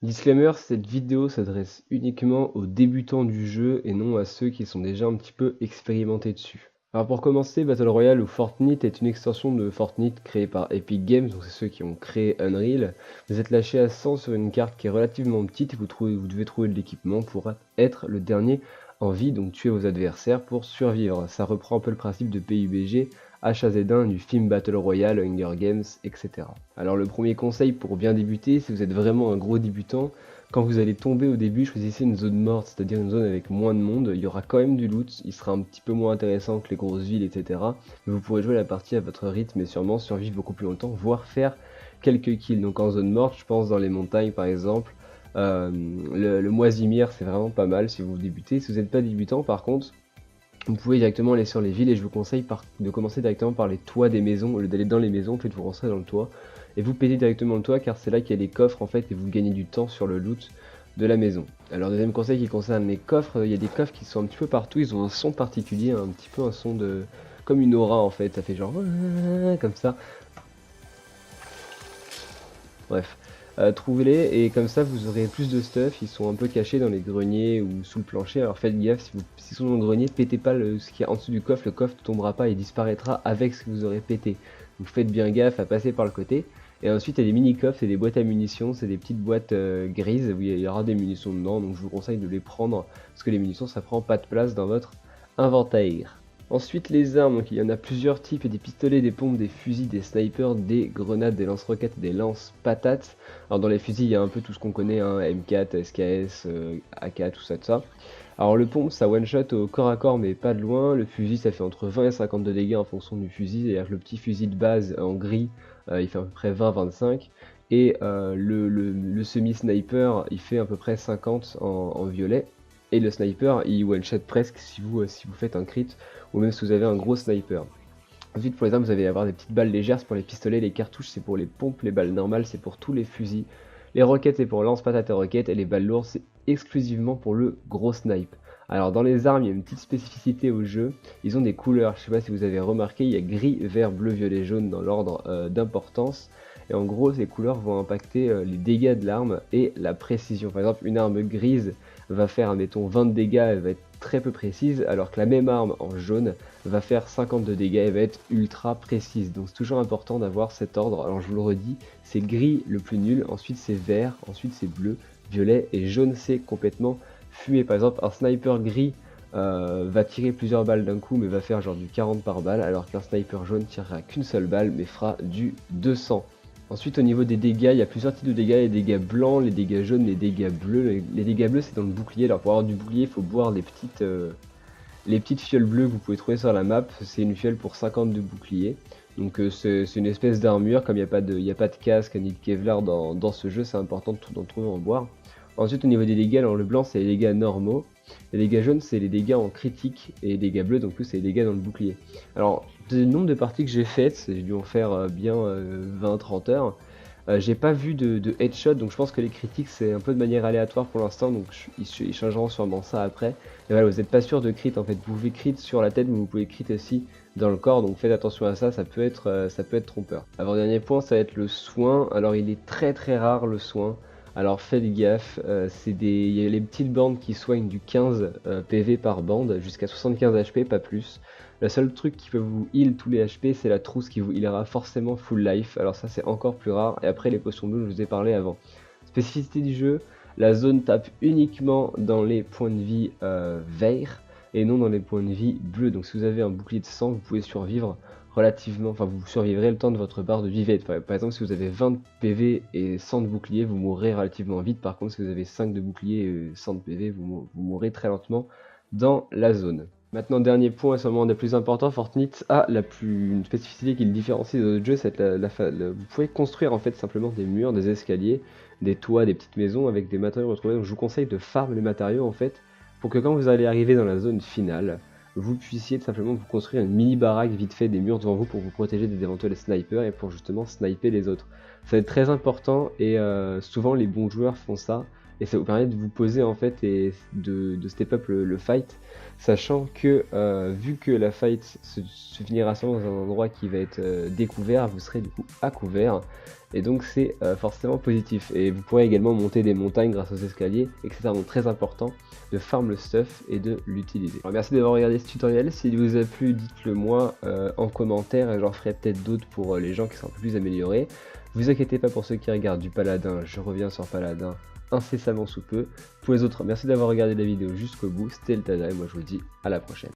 Disclaimer, cette vidéo s'adresse uniquement aux débutants du jeu et non à ceux qui sont déjà un petit peu expérimentés dessus. Alors pour commencer, Battle Royale ou Fortnite est une extension de Fortnite créée par Epic Games, donc c'est ceux qui ont créé Unreal. Vous êtes lâché à 100 sur une carte qui est relativement petite et vous devez trouver de l'équipement pour être le dernier en vie, donc tuer vos adversaires pour survivre. Ça reprend un peu le principe de PUBG, HAZ1 du film Battle Royale, Hunger Games, etc. Alors le premier conseil pour bien débuter, si vous êtes vraiment un gros débutant, quand vous allez tomber au début, choisissez une zone morte, c'est-à-dire une zone avec moins de monde. Il y aura quand même du loot, il sera un petit peu moins intéressant que les grosses villes, etc. Mais vous pourrez jouer la partie à votre rythme et sûrement survivre beaucoup plus longtemps, voire faire quelques kills. Donc en zone morte, je pense dans les montagnes par exemple. Le Moisimir, c'est vraiment pas mal si vous débutez. Si vous n'êtes pas débutant, par contre, vous pouvez directement aller sur les villes et je vous conseille de commencer directement par les toits des maisons. Au lieu d'aller dans les maisons, faites-vous rentrer dans le toit et vous pétez directement le toit car c'est là qu'il y a les coffres en fait et vous gagnez du temps sur le loot de la maison. Alors deuxième conseil qui concerne les coffres, il y a des coffres qui sont un petit peu partout, ils ont un son particulier, un petit peu un son de... comme une aura en fait, ça fait genre comme ça. Bref, trouvez-les et comme ça vous aurez plus de stuff, ils sont un peu cachés dans les greniers ou sous le plancher, alors faites gaffe, s'ils sont dans le grenier, pétez pas ce qui est en dessous du coffre, le coffre ne tombera pas et disparaîtra avec ce que vous aurez pété. Donc faites bien gaffe à passer par le côté. Et ensuite il y a des mini-coffres, c'est des boîtes à munitions, c'est des petites boîtes grises où il y aura des munitions dedans, donc je vous conseille de les prendre parce que les munitions ça prend pas de place dans votre inventaire. Ensuite les armes, donc il y en a plusieurs types, il y a des pistolets, des pompes, des fusils, des snipers, des grenades, des lance-roquettes, des lance-patates. Alors dans les fusils il y a un peu tout ce qu'on connaît, hein, M4, SKS, AK, tout ça, tout ça. Alors le pompe ça one shot au corps à corps mais pas de loin, le fusil ça fait entre 20 et 52 dégâts en fonction du fusil, c'est-à-dire que le petit fusil de base en gris il fait à peu près 20-25 et le semi-sniper il fait à peu près 50 en violet. Et le sniper il one shot presque si vous faites un crit ou même si vous avez un gros sniper. Ensuite pour les armes vous allez avoir des petites balles légères, c'est pour les pistolets, les cartouches c'est pour les pompes, les balles normales c'est pour tous les fusils, les roquettes c'est pour lance-patates et roquettes et les balles lourdes c'est exclusivement pour le gros snipe. Alors dans les armes il y a une petite spécificité au jeu, ils ont des couleurs, je sais pas si vous avez remarqué, il y a gris, vert, bleu, violet, jaune dans l'ordre d'importance. Et en gros ces couleurs vont impacter les dégâts de l'arme et la précision. Par exemple une arme grise va faire admettons 20 de dégâts, elle va être très peu précise, alors que la même arme en jaune va faire 50 de dégâts et va être ultra précise. Donc c'est toujours important d'avoir cet ordre. Alors je vous le redis, c'est gris le plus nul, ensuite c'est vert, ensuite c'est bleu, violet et jaune c'est complètement fumé. Par exemple un sniper gris va tirer plusieurs balles d'un coup mais va faire genre du 40 par balle, alors qu'un sniper jaune tirera qu'une seule balle mais fera du 200. Ensuite au niveau des dégâts, il y a plusieurs types de dégâts, les dégâts blancs, les dégâts jaunes, les dégâts bleus. Les dégâts bleus c'est dans le bouclier, alors pour avoir du bouclier il faut boire les petites fioles bleues que vous pouvez trouver sur la map, c'est une fiole pour 50 de bouclier. Donc c'est une espèce d'armure, comme il n'y a pas de casque ni de Kevlar dans ce jeu, c'est important d'en trouver en boire. Ensuite au niveau des dégâts, alors le blanc c'est les dégâts normaux, les dégâts jaunes c'est les dégâts en critique, et les dégâts bleus donc plus c'est les dégâts dans le bouclier. Alors du nombre de parties que j'ai faites, j'ai dû en faire bien 20-30 heures, j'ai pas vu de headshot, donc je pense que les critiques c'est un peu de manière aléatoire pour l'instant, donc ils changeront sûrement ça après. Et voilà, vous n'êtes pas sûr de crit en fait, vous pouvez crit sur la tête mais vous pouvez crit aussi dans le corps, donc faites attention à ça, ça peut être trompeur. Avant-dernier point, ça va être le soin. Alors il est très très rare le soin, alors faites gaffe, il y a les petites bandes qui soignent du 15 PV par bande jusqu'à 75 HP, pas plus. Le seul truc qui peut vous heal tous les HP, c'est la trousse qui vous healera forcément full life. Alors ça c'est encore plus rare. Et après les potions bleues, je vous ai parlé avant. Spécificité du jeu, la zone tape uniquement dans les points de vie verts et non dans les points de vie bleus. Donc si vous avez un bouclier de sang, vous pouvez survivre relativement, enfin vous survivrez le temps de votre barre de vie vide. Par exemple si vous avez 20 PV et 100 de bouclier, vous mourrez relativement vite. Par contre si vous avez 5 de bouclier et 100 de PV, vous mourrez très lentement dans la zone. Maintenant, dernier point, et sûrement un des plus importants, Fortnite a une spécificité qui le différencie des autres jeux, c'est vous pouvez construire en fait simplement des murs, des escaliers, des toits, des petites maisons avec des matériaux retrouvés. Donc je vous conseille de farm les matériaux en fait, pour que quand vous allez arriver dans la zone finale, vous puissiez simplement vous construire une mini baraque vite fait, des murs devant vous pour vous protéger des éventuels snipers et pour justement sniper les autres. Ça va être très important et souvent les bons joueurs font ça. et ça vous permet de vous poser en fait et de step up le fight, sachant que vu que la fight se finira sûrement dans un endroit qui va être découvert, vous serez du coup à couvert, et donc c'est forcément positif. Et vous pourrez également monter des montagnes grâce aux escaliers, et c'est donc très important de farm le stuff et de l'utiliser. Merci d'avoir regardé ce tutoriel. S'il vous a plu, dites-le moi en commentaire, et j'en ferai peut-être d'autres pour les gens qui sont un peu plus améliorés. Vous inquiétez pas pour ceux qui regardent du paladin, je reviens sur paladin incessamment sous peu. Pour les autres, merci d'avoir regardé la vidéo jusqu'au bout, c'était le Tada et moi je vous dis à la prochaine.